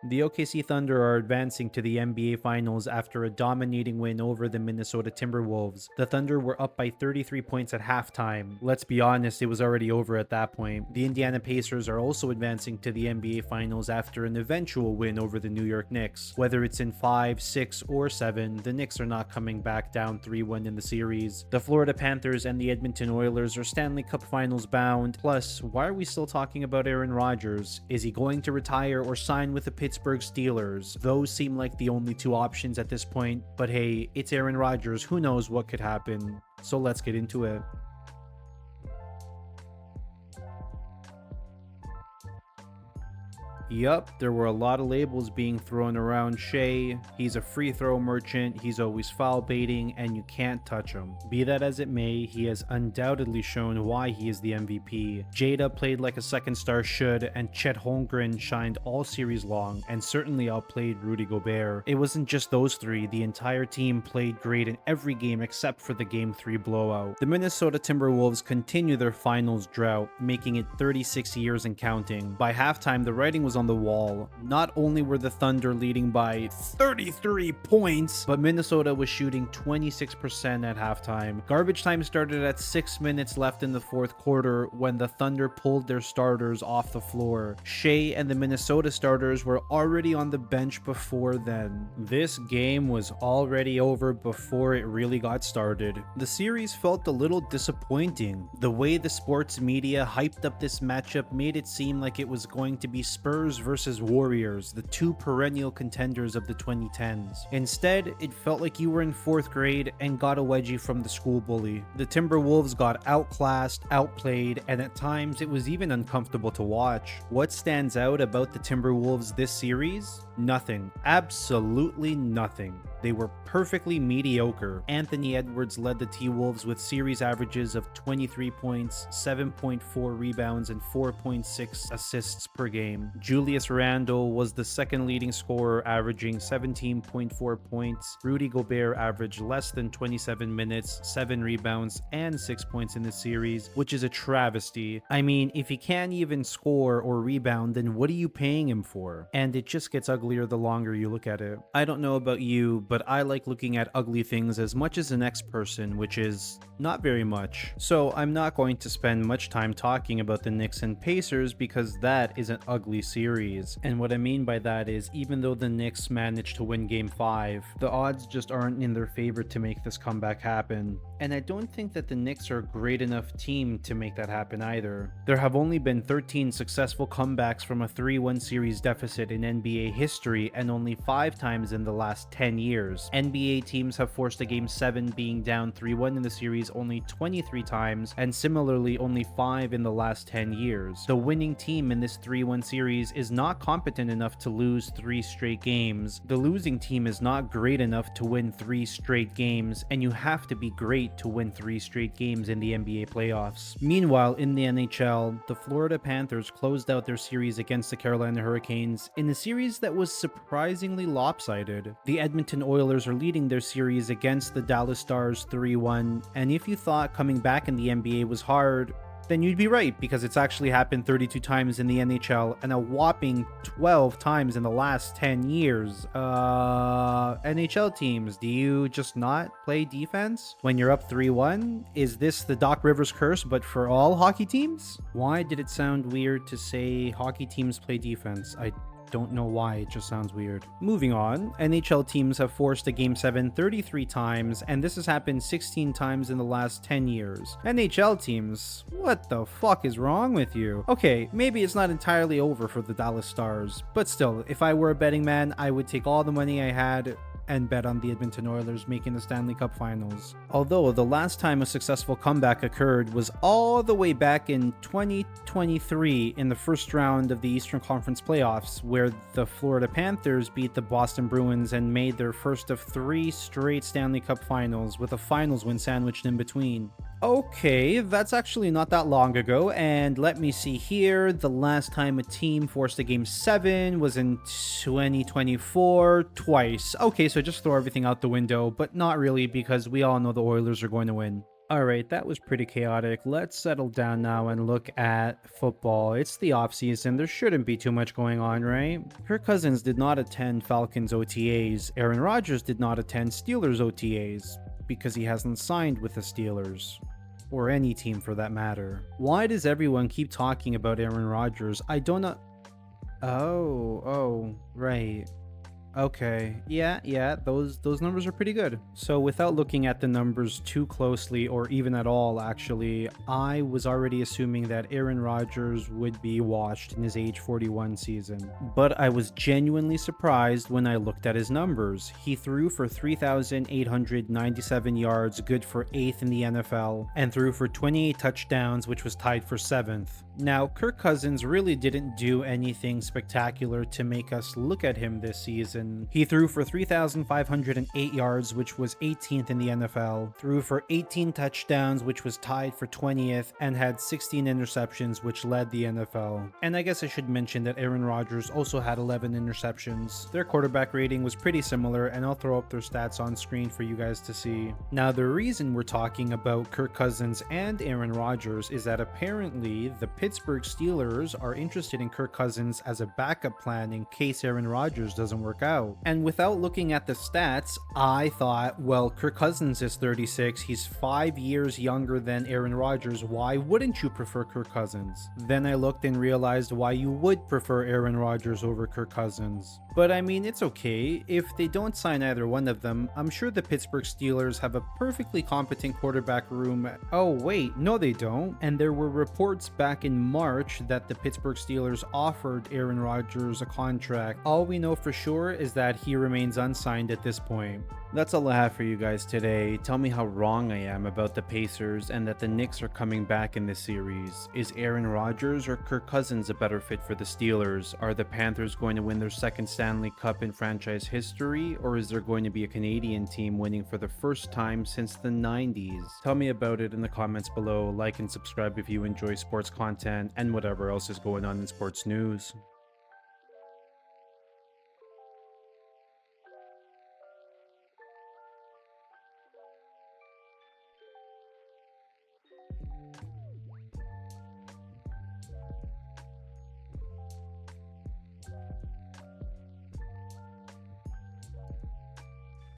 The OKC Thunder are advancing to the NBA Finals after a dominating win over the Minnesota Timberwolves. The Thunder were up by 33 points at halftime. Let's be honest, it was already over at that point. The Indiana Pacers are also advancing to the NBA Finals after an eventual win over the New York Knicks. Whether it's in 5, 6, or 7, the Knicks are not coming back down 3-1 in the series. The Florida Panthers and the Edmonton Oilers are Stanley Cup Finals bound. Plus, why are we still talking about Aaron Rodgers? Is he going to retire or sign with the Pittsburgh Steelers? Those seem like the only two options at this point, but hey, it's Aaron Rodgers, who knows what could happen. So let's get into it. Yup, there were a lot of labels being thrown around Shea. He's a free throw merchant, he's always foul baiting, and you can't touch him. Be that as it may, he has undoubtedly shown why he is the MVP. Jada played like a second star should, and Chet Holmgren shined all series long, and certainly outplayed Rudy Gobert. It wasn't just those three, the entire team played great in every game except for the Game 3 blowout. The Minnesota Timberwolves continue their finals drought, making it 36 years and counting. By halftime, the writing was on the wall. Not only were the Thunder leading by 33 points, but Minnesota was shooting 26% at halftime. Garbage time started at 6 minutes left in the fourth quarter when the Thunder pulled their starters off the floor. Shea and the Minnesota starters were already on the bench before then. This game was already over before it really got started. The series felt a little disappointing. The way the sports media hyped up this matchup made it seem like it was going to be Spurs versus Warriors, the two perennial contenders of the 2010s. Instead, it felt like you were in 4th grade and got a wedgie from the school bully. The Timberwolves got outclassed, outplayed, and at times it was even uncomfortable to watch. What stands out about the Timberwolves this series? Nothing. Absolutely nothing. They were perfectly mediocre. Anthony Edwards led the T-Wolves with series averages of 23 points, 7.4 rebounds, and 4.6 assists per game. Julius Randle was the second leading scorer, averaging 17.4 points. Rudy Gobert averaged less than 27 minutes, 7 rebounds, and 6 points in the series, which is a travesty. I mean, if he can't even score or rebound, then what are you paying him for? And it just gets uglier the longer you look at it. I don't know about you, but I like looking at ugly things as much as the next person, which is not very much. So I'm not going to spend much time talking about the Knicks and Pacers because that is an ugly series. And what I mean by that is, even though the Knicks managed to win Game 5, the odds just aren't in their favor to make this comeback happen. And I don't think that the Knicks are a great enough team to make that happen either. There have only been 13 successful comebacks from a 3-1 series deficit in NBA history, and only 5 times in the last 10 years. NBA teams have forced a Game 7 being down 3-1 in the series only 23 times, and similarly only 5 in the last 10 years. The winning team in this 3-1 series is not competent enough to lose 3 straight games. The losing team is not great enough to win 3 straight games, and you have to be great to win 3 straight games in the NBA playoffs. Meanwhile, in the NHL, the Florida Panthers closed out their series against the Carolina Hurricanes in a series that was surprisingly lopsided. The Edmonton Oilers are leading their series against the Dallas Stars 3-1, and if you thought coming back in the NBA was hard, then you'd be right, because it's actually happened 32 times in the NHL and a whopping 12 times in the last 10 years. NHL teams, do you just not play defense when you're up 3-1? Is this the Doc Rivers curse, but for all hockey teams? Why did it sound weird to say hockey teams play defense? I don't know why, it just sounds weird. Moving on, NHL teams have forced a Game 7 33 times, and this has happened 16 times in the last 10 years. NHL teams, what the fuck is wrong with you? Okay, maybe it's not entirely over for the Dallas Stars, but still, if I were a betting man, I would take all the money I had and bet on the Edmonton Oilers making the Stanley Cup Finals. Although the last time a successful comeback occurred was all the way back in 2023 in the first round of the Eastern Conference Playoffs, where the Florida Panthers beat the Boston Bruins and made their first of 3 straight Stanley Cup Finals, with a finals win sandwiched in between. Okay, that's actually not that long ago, and let me see here. The last time a team forced a Game 7 was in 2024, twice. Okay, so just throw everything out the window, but not really, because we all know the Oilers are going to win. Alright, that was pretty chaotic. Let's settle down now and look at football. It's the offseason. There shouldn't be too much going on, right? Kirk Cousins did not attend Falcons OTAs. Aaron Rodgers did not attend Steelers OTAs because he hasn't signed with the Steelers. Or any team for that matter. Why does everyone keep talking about Aaron Rodgers? I don't know. Oh, right. Okay. Yeah, those numbers are pretty good. So without looking at the numbers too closely or even at all actually, I was already assuming that Aaron Rodgers would be washed in his age 41 season. But I was genuinely surprised when I looked at his numbers. He threw for 3,897 yards, good for 8th in the NFL, and threw for 28 touchdowns, which was tied for 7th. Now, Kirk Cousins really didn't do anything spectacular to make us look at him this season. He threw for 3,508 yards, which was 18th in the NFL, threw for 18 touchdowns, which was tied for 20th, and had 16 interceptions, which led the NFL. And I guess I should mention that Aaron Rodgers also had 11 interceptions. Their quarterback rating was pretty similar, and I'll throw up their stats on screen for you guys to see. Now, the reason we're talking about Kirk Cousins and Aaron Rodgers is that apparently the Pittsburgh Steelers are interested in Kirk Cousins as a backup plan in case Aaron Rodgers doesn't work out. And without looking at the stats, I thought, well, Kirk Cousins is 36, he's 5 years younger than Aaron Rodgers, why wouldn't you prefer Kirk Cousins? Then I looked and realized why you would prefer Aaron Rodgers over Kirk Cousins. But I mean, it's okay. If they don't sign either one of them, I'm sure the Pittsburgh Steelers have a perfectly competent quarterback room. Oh wait, no they don't. And there were reports back in March that the Pittsburgh Steelers offered Aaron Rodgers a contract. All we know for sure is that he remains unsigned at this point. That's all I have for you guys today. Tell me how wrong I am about the Pacers and that the Knicks are coming back in this series. Is Aaron Rodgers or Kirk Cousins a better fit for the Steelers? Are the Panthers going to win their second Stanley Cup in franchise history, or is there going to be a Canadian team winning for the first time since the 90s? Tell me about it in the comments below. Like and subscribe if you enjoy sports content and whatever else is going on in sports news.